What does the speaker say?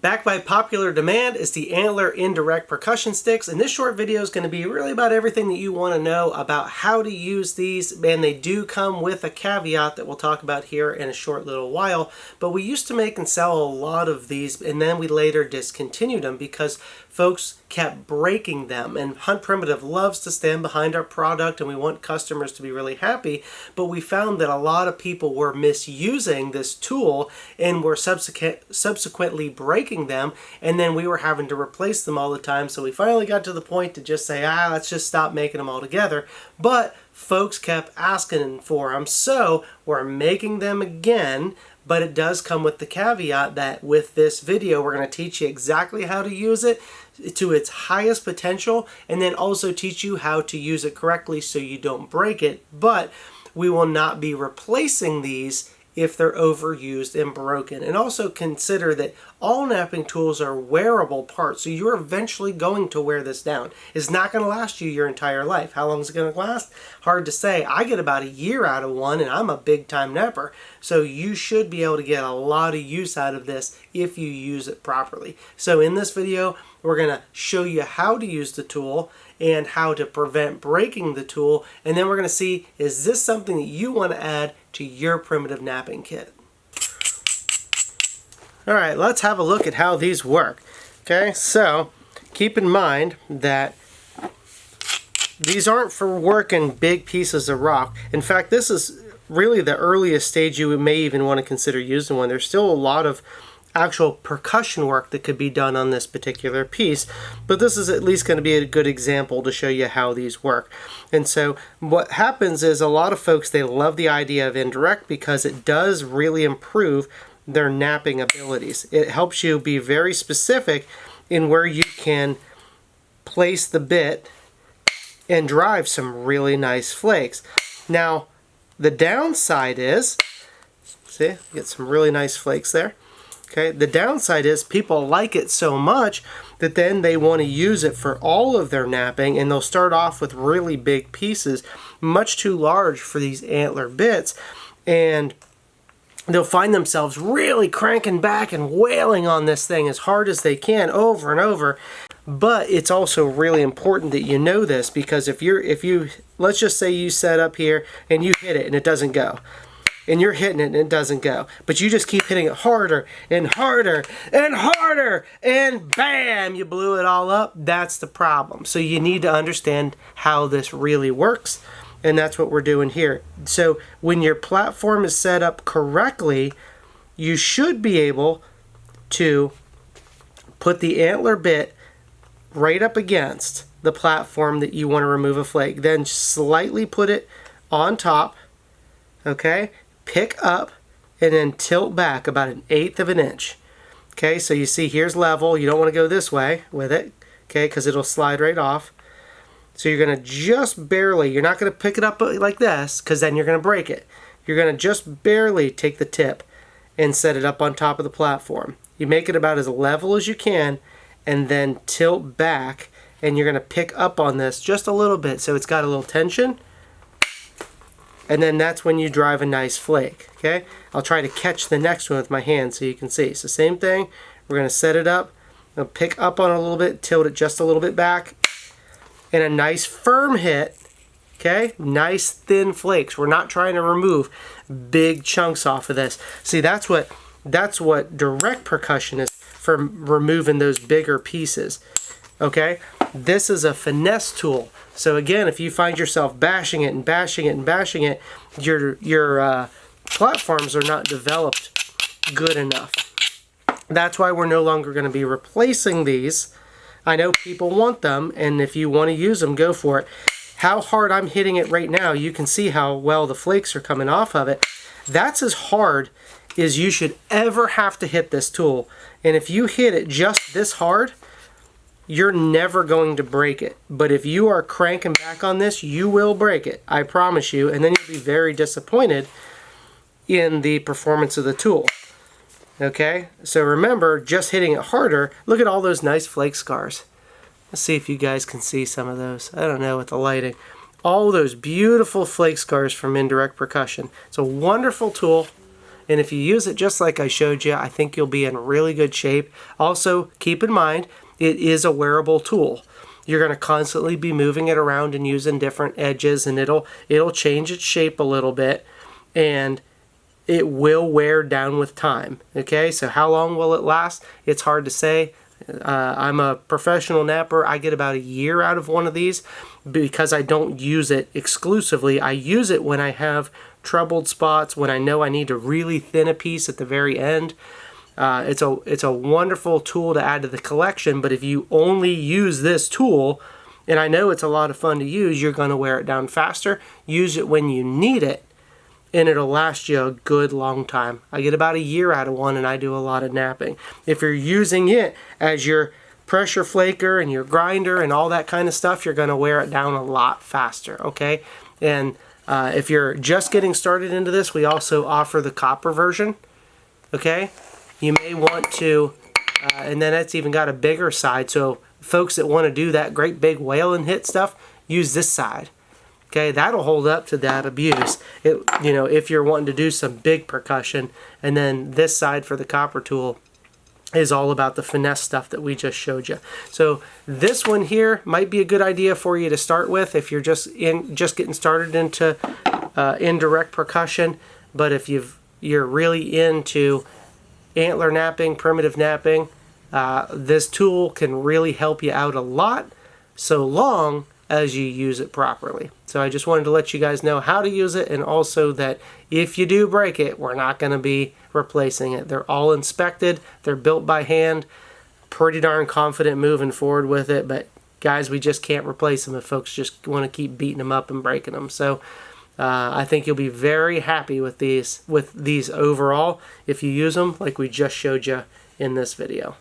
Back by popular demand is the Antler indirect percussion sticks, and this short video is going to be really about everything that you want to know about how to use these, and they do come with a caveat that we'll talk about here in a short little while. But we used to make and sell a lot of these, and then we later discontinued them because folks kept breaking them, and Hunt Primitive loves to stand behind our product and we want customers to be really happy, but we found that a lot of people were misusing this tool and were subsequently breaking them, and then we were having to replace them all the time. So we finally got to the point to just say, let's just stop making them altogether. But folks kept asking for them, so we're making them again. But it does come with the caveat that with this video, we're going to teach you exactly how to use it to its highest potential, and then also teach you how to use it correctly so you don't break it. But we will not be replacing these if they're overused and broken. And also consider that all knapping tools are wearable parts, so you're eventually going to wear this down. It's not going to last you your entire life. How long is it going to last? Hard to say. I get about a year out of one, and I'm a big time napper, so you should be able to get a lot of use out of this if you use it properly. So in this video, we're going to show you how to use the tool and how to prevent breaking the tool, and then we're going to see, is this something that you want to add to your primitive knapping kit? Alright, let's have a look at how these work. Okay, so keep in mind that these aren't for working big pieces of rock. In fact, this is really the earliest stage you may even want to consider using one. There's still a lot of actual percussion work that could be done on this particular piece, but this is at least going to be a good example to show you how these work. And so what happens is a lot of folks, they love the idea of indirect because it does really improve their knapping abilities. It helps you be very specific in where you can place the bit and drive some really nice flakes. Now the downside is, see, get some really nice flakes there. Okay, the downside is people like it so much that then they want to use it for all of their knapping, and they'll start off with really big pieces, much too large for these antler bits, and they'll find themselves really cranking back and wailing on this thing as hard as they can over and over. But it's also really important that you know this, because if you let's just say you set up here and you hit it and it doesn't go, and you're hitting it and it doesn't go, but you just keep hitting it harder and harder and harder, and bam, you blew it all up. That's the problem. So you need to understand how this really works, and that's what we're doing here. So when your platform is set up correctly, you should be able to put the antler bit right up against the platform that you want to remove a flake. Then slightly put it on top, okay? Pick up and then tilt back about 1/8 of an inch. Okay, so you see here's level. You don't want to go this way with it, okay, because it'll slide right off. So you're going to just barely, you're not going to pick it up like this, because then you're going to break it. You're going to just barely take the tip and set it up on top of the platform. You make it about as level as you can, and then tilt back, and you're going to pick up on this just a little bit so it's got a little tension. And then that's when you drive a nice flake. Okay, I'll try to catch the next one with my hand so you can see. So same thing, we're going to set it up, I'll pick up on it a little bit, tilt it just a little bit back, and a nice firm hit. Okay, nice thin flakes. We're not trying to remove big chunks off of this. See, that's what direct percussion is, for removing those bigger pieces. Okay, this is a finesse tool. So again, if you find yourself bashing it and bashing it and bashing it, your platforms are not developed good enough. That's why we're no longer going to be replacing these. I know people want them, and if you want to use them, go for it. How hard I'm hitting it right now, you can see how well the flakes are coming off of it. That's as hard as you should ever have to hit this tool. And if you hit it just this hard, you're never going to break it. But if you are cranking back on this, you will break it, I promise you, and then you'll be very disappointed in the performance of the tool. Okay, so remember, just hitting it harder. Look at all those nice flake scars. Let's see if you guys can see some of those. I don't know with the lighting. All those beautiful flake scars from indirect percussion. It's a wonderful tool. And if you use it just like I showed you, I think you'll be in really good shape. Also, keep in mind, it is a wearable tool. You're going to constantly be moving it around and using different edges, and it'll change its shape a little bit, and it will wear down with time. Okay, so how long will it last? It's hard to say. I'm a professional napper. I get about a year out of one of these because I don't use it exclusively. I use it when I have troubled spots, when I know I need to really thin a piece at the very end. It's a wonderful tool to add to the collection, but if you only use this tool, and I know it's a lot of fun to use, you're going to wear it down faster. Use it when you need it, and it'll last you a good long time. I get about a year out of one, and I do a lot of napping. If you're using it as your pressure flaker and your grinder and all that kind of stuff, you're going to wear it down a lot faster, okay? And if you're just getting started into this, we also offer the copper version, okay? You may want to, and then it's even got a bigger side, so folks that want to do that great big wail and hit stuff, use this side. Okay, that'll hold up to that abuse. If you're wanting to do some big percussion, and then this side for the copper tool is all about the finesse stuff that we just showed you. So this one here might be a good idea for you to start with if you're just getting started into indirect percussion. But if you're really into antler napping, primitive napping, this tool can really help you out a lot, so long as you use it properly. So I just wanted to let you guys know how to use it, and also that if you do break it, we're not going to be replacing it. They're all inspected, they're built by hand, pretty darn confident moving forward with it, but guys, we just can't replace them if folks just want to keep beating them up and breaking them. So I think you'll be very happy with these overall if you use them like we just showed you in this video.